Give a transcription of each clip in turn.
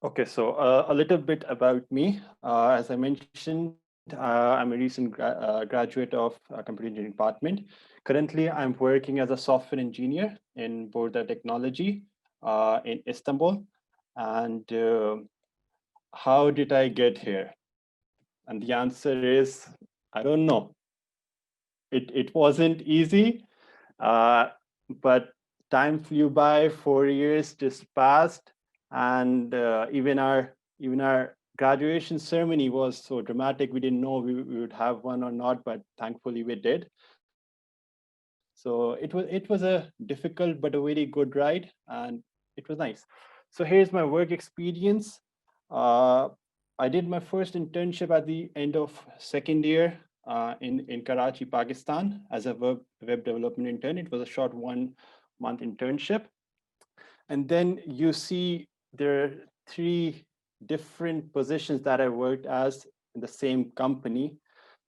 Okay, so a little bit about me. As I mentioned, I'm a recent graduate of computer engineering department. Currently, I'm working as a software engineer in Borda Technology in Istanbul. And how did I get here? And the answer is, I don't know. It wasn't easy, uh, but time flew by. 4 years just passed, and even our graduation ceremony was so dramatic. We didn't know we would have one or not, but thankfully we did. So it was a difficult but a very good ride, and it was nice. So here's my work experience. Uh, I did my first internship at the end of second year in Karachi, Pakistan, as a web development intern. It was a short 1 month internship. And then you see there are three different positions that I worked as in the same company.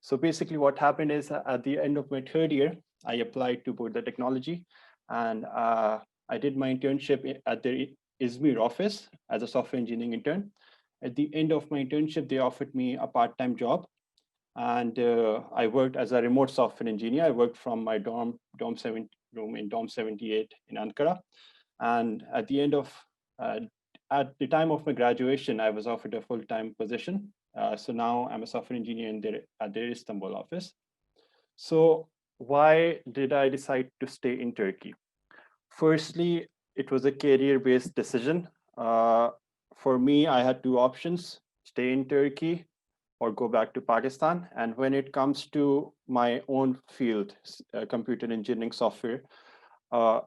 So basically, what happened is at the end of my third year, I applied to board the technology, and I did my internship at the Izmir office as a software engineering intern. At the end of my internship, they offered me a part-time job, and I worked as a remote software engineer. I worked from my dorm 7 room in dorm 78 in Ankara, and uh, at the time of my graduation, I was offered a full-time position. So now I'm a software engineer at their Istanbul office. So why did I decide to stay in Turkey? Firstly, it was a career-based decision. Uh, for me, I had two options: stay in Turkey or go back to Pakistan. And when it comes to my own field, computer engineering software, uh,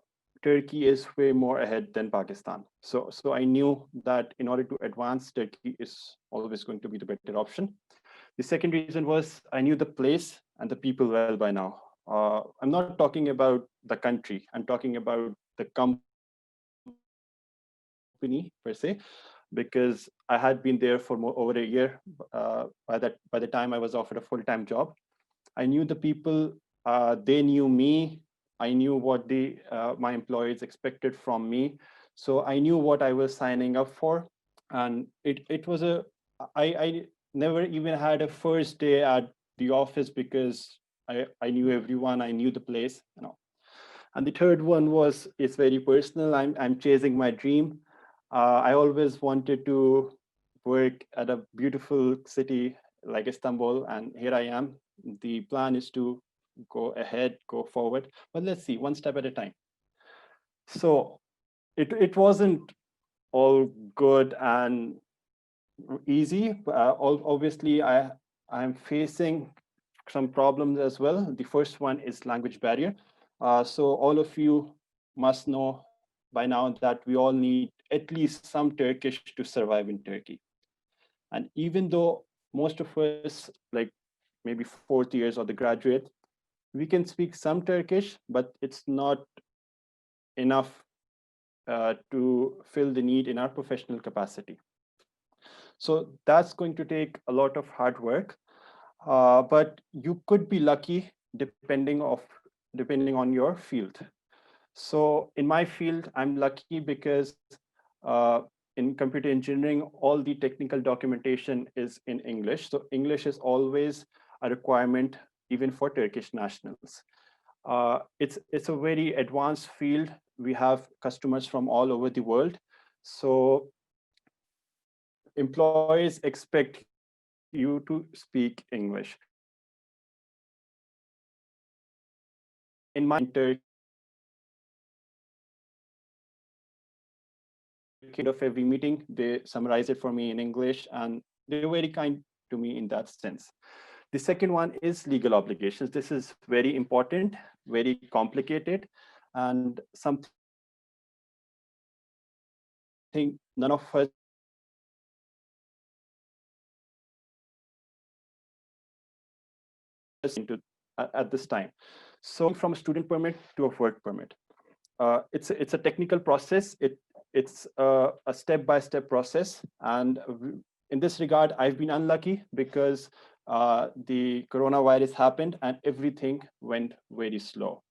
Turkey is way more ahead than Pakistan. So I knew that in order to advance, Turkey is always going to be the better option. The second reason was I knew the place and the people well by now. I'm not talking about the country. I'm talking about the company per se, because I had been there for over a year. By the time I was offered a full-time job, I knew the people. They knew me. I knew what my employees expected from me. So I knew what I was signing up for, and it was I never even had a first day at the office because I knew everyone. I knew the place. And the third one was, it's very personal. I'm chasing my dream. I always wanted to work at a beautiful city like Istanbul, and here I am. The plan is to go ahead, go forward, but let's see, one step at a time. So it wasn't all good and easy. Obviously, I'm facing some problems as well. The first one is language barrier. So all of you must know by now that we all need at least some Turkish to survive in Turkey. And even though most of us, like maybe fourth years or the graduate, we can speak some Turkish, but it's not enough to fill the need in our professional capacity. So that's going to take a lot of hard work, but you could be lucky depending on your field. So in my field, I'm lucky because in computer engineering, all the technical documentation is in English. So English is always a requirement, even for Turkish nationals. It's a very advanced field. We have customers from all over the world. So employees expect you to speak English. In my Turkey, end of every meeting, they summarize it for me in English, and they're very kind to me in that sense. The second one is legal obligations. This is very important, very complicated, and something none of us in Turkey into at this time. So from a student permit to a work permit, it's a technical process. It's a step-by-step process, and in this regard, I've been unlucky because the coronavirus happened and everything went very slow.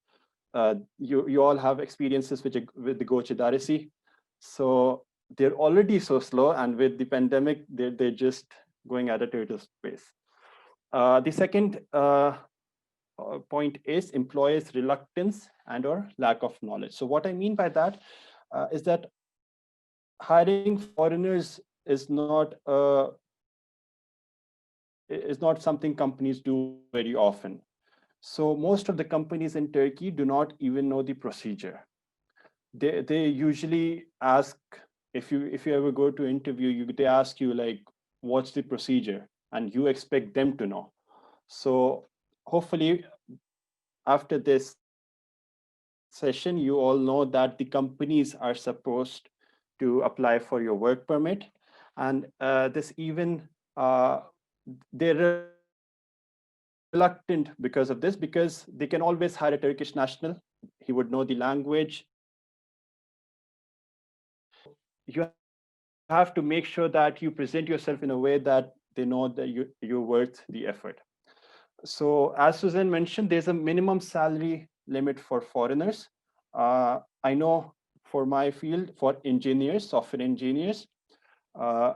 You all have experiences with the Gochidarisi. So they're already so slow, and with the pandemic, they're just going at a turtle pace. The second point is employers' reluctance and or lack of knowledge. So what I mean by that is that hiring foreigners is not something companies do very often. So most of the companies in Turkey do not even know the procedure. They usually ask, if you ever go to interview, they ask you like, what's the procedure, and you expect them to know. So hopefully after this session, you all know that the companies are supposed to apply for your work permit, and this even they're reluctant because of this, because they can always hire a Turkish national. He would know the language. So you have to make sure that you present yourself in a way that they know that you're worth the effort. So as Suzanne mentioned, there's a minimum salary limit for foreigners. I know for my field, for engineers, software engineers, uh,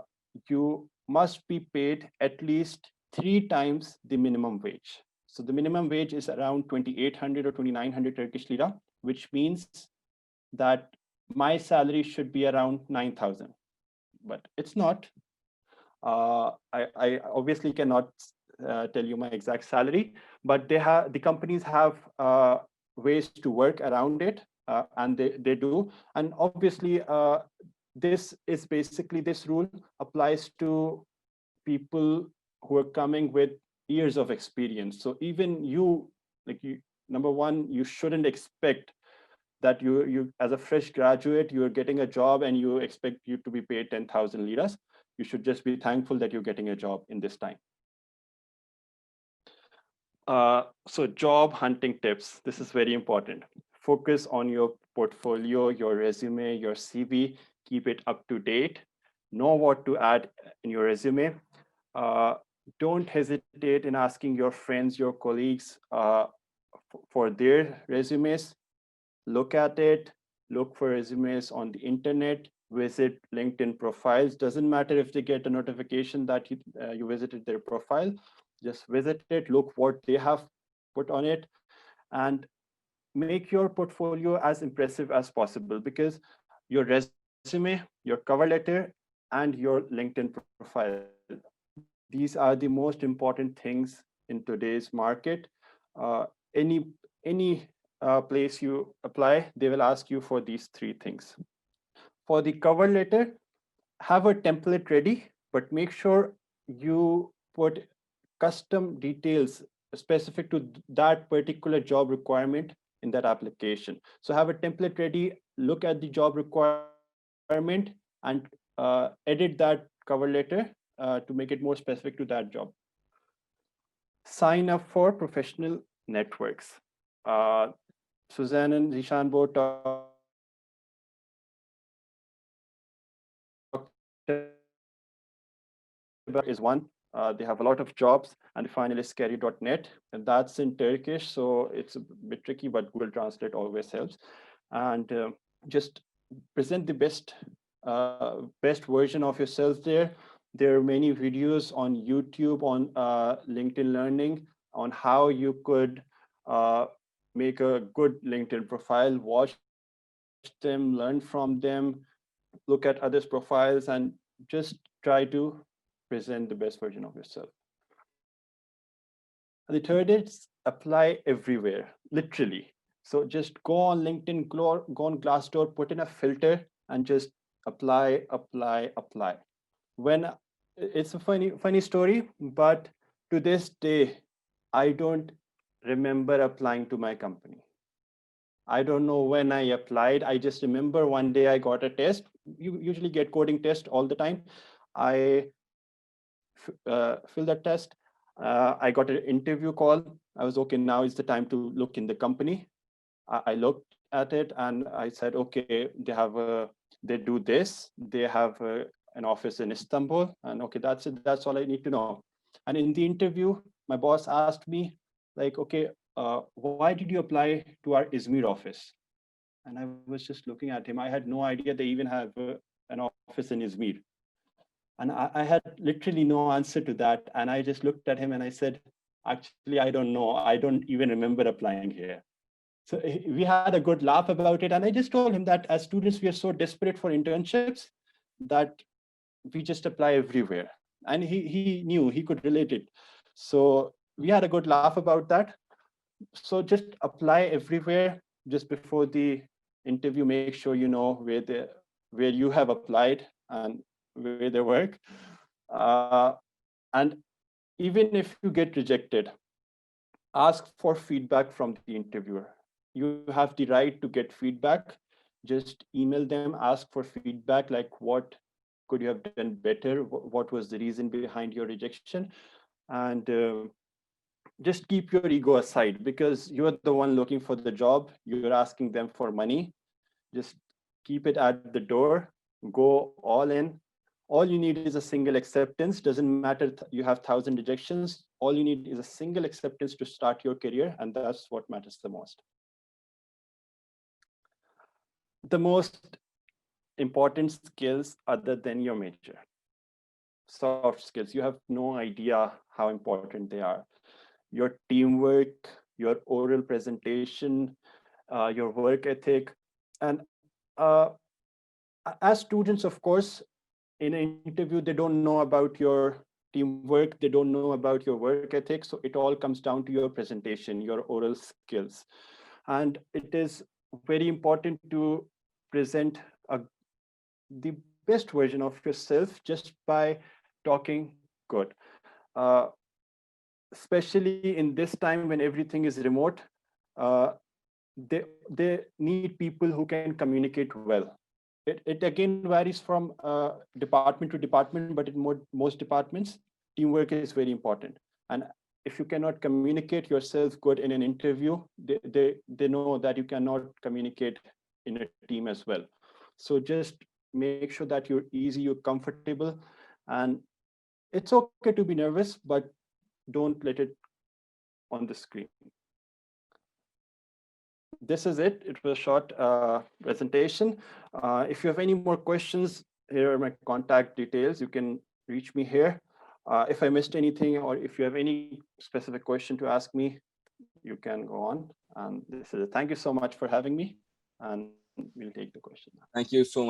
you must be paid at least 3 times the minimum wage. So the minimum wage is around 2,800 or 2,900 Turkish lira, which means that my salary should be around 9,000, but it's not. I obviously cannot tell you my exact salary, but the companies have ways to work around it, and they do. And obviously, this rule applies to people who are coming with years of experience. So even you, like you, number one, you shouldn't expect that you as a fresh graduate, you're getting a job and you expect you to be paid 10,000 liras. You should just be thankful that you're getting a job in this time. So job hunting tips, this is very important. Focus on your portfolio, your resume, your CV, keep it up to date. Know what to add in your resume. Uh, don't hesitate in asking your friends, your colleagues for their resumes. Look at it, look for resumes on the internet, visit LinkedIn profiles. Doesn't matter if they get a notification that you visited their profile, just visit it, look what they have put on it, and make your portfolio as impressive as possible, because your resume, your cover letter, and your LinkedIn profile, these are the most important things in today's market. Uh, any any place you apply, they will ask you for these three things. For the cover letter, have a template ready, but make sure you put custom details specific to that particular job requirement in that application. So have a template ready, look at the job requirement, and edit that cover letter to make it more specific to that job. Sign up for professional networks. Uh, Suzanne and Zishan both talked about is one. They have a lot of jobs, and the final is scary.net, and that's in Turkish, so it's a bit tricky, but Google Translate always helps. And just present the best version of yourself there. There are many videos on YouTube, on LinkedIn Learning, on how you could uh, make a good LinkedIn profile. Watch them, learn from them, look at others' profiles, and just try to present the best version of yourself. And the third is apply everywhere, literally. So just go on LinkedIn, go on Glassdoor, put in a filter, and just apply, apply, apply. When it's a funny story, but to this day, I don't remember applying to my company. I don't know when I applied. I just remember one day I got a test. You usually get coding test all the time. I filled that test. I got an interview call. I was okay. Now is the time to look in the company. I looked at it and I said, okay, they do this. They have an office in Istanbul, and okay, that's it. That's all I need to know. And in the interview, my boss asked me, like, okay, why did you apply to our Izmir office? And I was just looking at him. I had no idea they even have an office in Izmir. And I had literally no answer to that. And I just looked at him and I said, actually, I don't know. I don't even remember applying here. So we had a good laugh about it. And I just told him that as students, we are so desperate for internships that we just apply everywhere. And he knew, he could relate it. So we had a good laugh about that. So just apply everywhere just before the interview. Make sure you know where you have applied and where they work. Uh, and even if you get rejected, ask for feedback from the interviewer. You have the right to get feedback. Just email them, ask for feedback, like what could you have done better? What was the reason behind your rejection? And just keep your ego aside, because you're the one looking for the job. You're asking them for money. Just keep it at the door, go all in. All you need is a single acceptance. Doesn't matter you have 1,000 rejections. All you need is a single acceptance to start your career, and that's what matters the most. The most important skills other than your major, soft skills. You have no idea how important they are. Your teamwork, your oral presentation, your work ethic. And uh, as students, of course, in an interview, they don't know about your teamwork, they don't know about your work ethic. So it all comes down to your presentation, your oral skills. And it is very important to present the best version of yourself just by talking good. Uh, Especially in this time when everything is remote, uh, they need people who can communicate well. It again varies from department to department, but in most departments, teamwork is very important. And if you cannot communicate yourself good in an interview, they know that you cannot communicate in a team as well. So just make sure that you're easy, you're comfortable, and it's okay to be nervous, but don't let it on the screen. This is it. It was a short presentation. If you have any more questions, here are my contact details. You can reach me here. If I missed anything, or if you have any specific question to ask me, you can go on. And this is it. Thank you so much for having me, and we'll take the question now. Thank you so much.